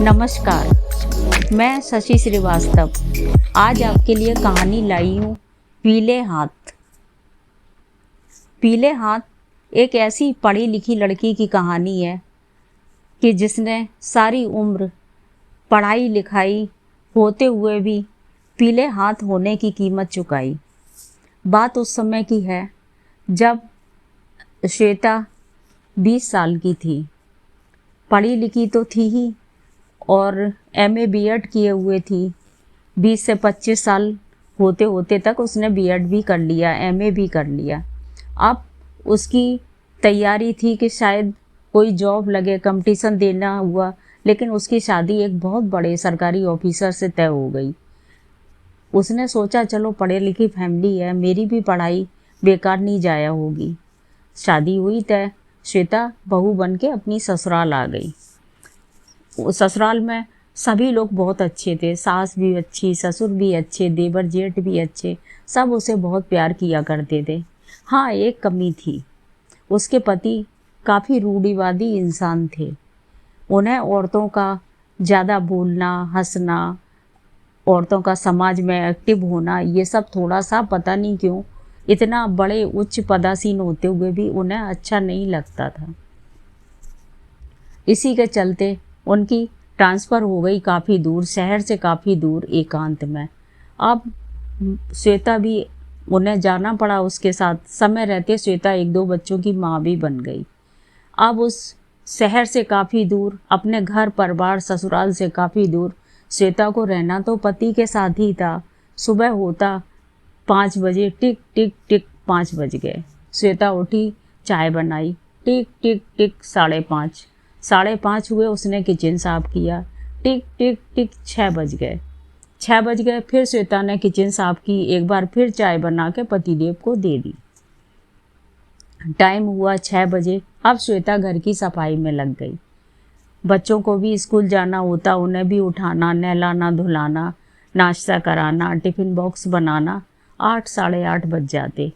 नमस्कार। मैं शशि श्रीवास्तव आज आपके लिए कहानी लाई हूँ पीले हाथ। पीले हाथ एक ऐसी पढ़ी लिखी लड़की की कहानी है कि जिसने सारी उम्र पढ़ाई लिखाई होते हुए भी पीले हाथ होने की कीमत चुकाई। बात उस समय की है जब श्वेता 20 साल की थी। पढ़ी लिखी तो थी ही और एमए बीएड किए हुए थी। 20 से 25 साल होते होते तक उसने बीएड भी कर लिया, एमए भी कर लिया। अब उसकी तैयारी थी कि शायद कोई जॉब लगे, कंपटीशन देना हुआ, लेकिन उसकी शादी एक बहुत बड़े सरकारी ऑफिसर से तय हो गई। उसने सोचा चलो पढ़े लिखी फैमिली है, मेरी भी पढ़ाई बेकार नहीं जाया होगी। शादी हुई तय, श्वेता बहू बन के अपनी ससुराल आ गई। ससुराल में सभी लोग बहुत अच्छे थे, सास भी अच्छी, ससुर भी अच्छे, देवर जेठ भी अच्छे, सब उसे बहुत प्यार किया करते थे। हाँ, एक कमी थी, उसके पति काफ़ी रूढ़िवादी इंसान थे। उन्हें औरतों का ज़्यादा बोलना, हंसना, औरतों का समाज में एक्टिव होना, ये सब थोड़ा सा पता नहीं क्यों इतना बड़े उच्च पदासीन होते हुए भी उन्हें अच्छा नहीं लगता था। इसी के चलते उनकी ट्रांसफ़र हो गई काफ़ी दूर, शहर से काफ़ी दूर एकांत में। अब श्वेता भी, उन्हें जाना पड़ा उसके साथ। समय रहते श्वेता 1-2 बच्चों की माँ भी बन गई। अब उस शहर से काफ़ी दूर, अपने घर परिवार ससुराल से काफ़ी दूर श्वेता को रहना तो पति के साथ ही था। सुबह होता 5 बजे, टिक टिक टिक 5 बज गए। श्वेता उठी, चाय बनाई, टिक टिक टिक 5:30, 5:30 हुए, उसने किचन साफ किया, टिक टिक टिक 6 बज गए। 6 बज गए, फिर श्वेता ने किचन साफ की, एक बार फिर चाय बना के पतिदेव को दे दी। टाइम हुआ 6 बजे। अब श्वेता घर की सफाई में लग गई। बच्चों को भी स्कूल जाना होता, उन्हें भी उठाना, नहलाना धुलाना, नाश्ता कराना, टिफ़िन बॉक्स बनाना। 8 साढ़े 8 बज जाते।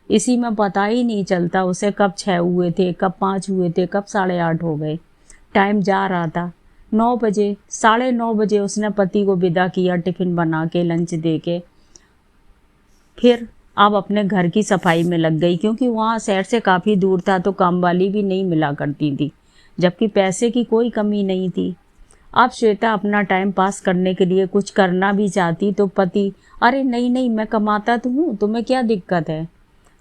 इसी में पता ही नहीं चलता उसे कब 6 हुए थे, कब 5 हुए थे, कब 8:30 हो गए। टाइम जा रहा था। 9 बजे, 9:30 बजे उसने पति को विदा किया, टिफ़िन बना के, लंच दे के। फिर अब अपने घर की सफाई में लग गई, क्योंकि वहाँ शहर से काफ़ी दूर था तो काम वाली भी नहीं मिला करती थी, जबकि पैसे की कोई कमी नहीं थी। अब श्वेता अपना टाइम पास करने के लिए कुछ करना भी चाहती तो पति, अरे नहीं नहीं, मैं कमाता तो हूँ, तुम्हें क्या दिक्कत है,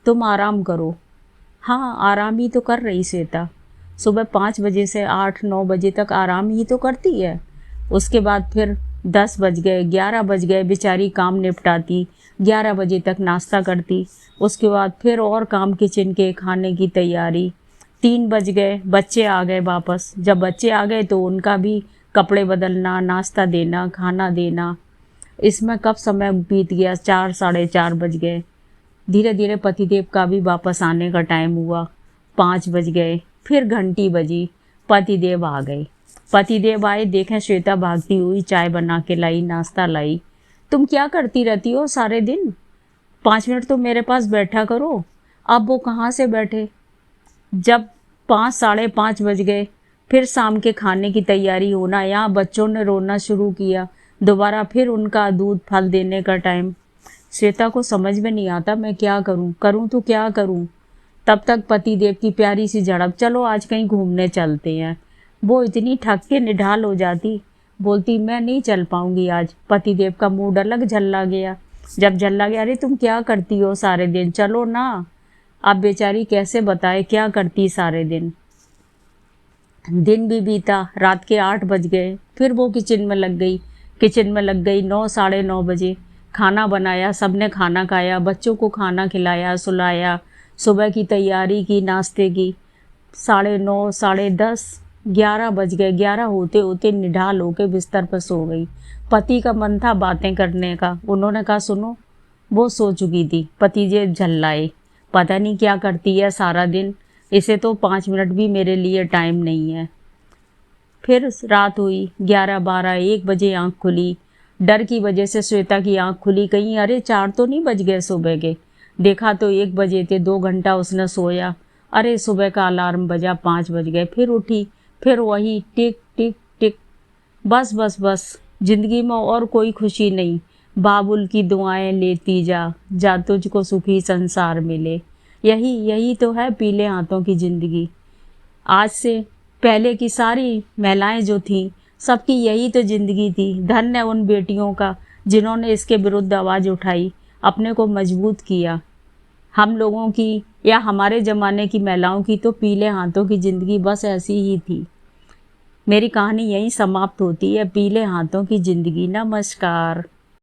तुम आराम करो। हाँ, आराम ही तो कर रही श्वेता। सुबह 5 बजे से 8-9 बजे तक आराम ही तो करती है। उसके बाद फिर 10 बज गए, 11 बज गए, बेचारी काम निपटाती, 11 बजे तक नाश्ता करती। उसके बाद फिर और काम, किचन के खाने की तैयारी। 3 बज गए, बच्चे आ गए वापस। जब बच्चे आ गए तो उनका भी कपड़े बदलना, नाश्ता देना, खाना देना, इसमें कब समय बीत गया, 4 साढ़े 4 बज गए। धीरे धीरे पतिदेव का भी वापस आने का टाइम हुआ, 5 बज गए। फिर घंटी बजी, पतिदेव आ गए। पतिदेव आए, देखें श्वेता भागती हुई चाय बना के लाई, नाश्ता लाई। तुम क्या करती रहती हो सारे दिन, 5 मिनट तो मेरे पास बैठा करो। अब वो कहाँ से बैठे। जब 5 साढ़े 5 बज गए, फिर शाम के खाने की तैयारी होना, यहाँ बच्चों ने रोना शुरू किया, दोबारा फिर उनका दूध फल देने का टाइम। श्वेता को समझ में नहीं आता मैं क्या करूं, करूं तो क्या करूं। तब तक पतिदेव की प्यारी सी झड़प, चलो आज कहीं घूमने चलते हैं। वो इतनी थक के निढाल हो जाती, बोलती मैं नहीं चल पाऊंगी आज। पतिदेव का मूड अलग झल्ला गया। जब झल्ला गया, अरे तुम क्या करती हो सारे दिन, चलो ना। अब बेचारी कैसे बताए क्या करती सारे दिन। दिन भी बीता, रात के 8 बज गए, फिर वो किचन में लग गई। 9 साढ़े 9 बजे खाना बनाया, सबने खाना खाया, बच्चों को खाना खिलाया, सुलाया, सुबह की तैयारी की नाश्ते की। 9:30 10:30 11 बज गए। 11 होते होते निढाल होके बिस्तर पर सो गई। पति का मन था बातें करने का, उन्होंने कहा सुनो। वो सो चुकी थी। पति जी झल्लाए, पता नहीं क्या करती है सारा दिन, इसे तो 5 मिनट भी मेरे लिए टाइम नहीं है। फिर रात हुई, 11 12 1 बजे आँख खुली। डर की वजह से श्वेता की आँख खुली, कहीं अरे 4 तो नहीं बज गए सुबह के। देखा तो 1 बजे थे। 2 घंटा उसने सोया, अरे सुबह का अलार्म बजा, 5 बज गए। फिर उठी, फिर वही टिक टिक टिक। बस बस बस, जिंदगी में और कोई खुशी नहीं, बाबुल की दुआएं लेती जा, जा तुझको सुखी संसार मिले। यही यही तो है पीले हाथों की ज़िंदगी। आज से पहले की सारी महिलाएं जो थीं, सबकी यही तो ज़िंदगी थी। धन्य उन बेटियों का जिन्होंने इसके विरुद्ध आवाज़ उठाई, अपने को मजबूत किया। हम लोगों की या हमारे ज़माने की महिलाओं की तो पीले हाथों की ज़िंदगी बस ऐसी ही थी। मेरी कहानी यहीं समाप्त होती है। पीले हाथों की ज़िंदगी। नमस्कार।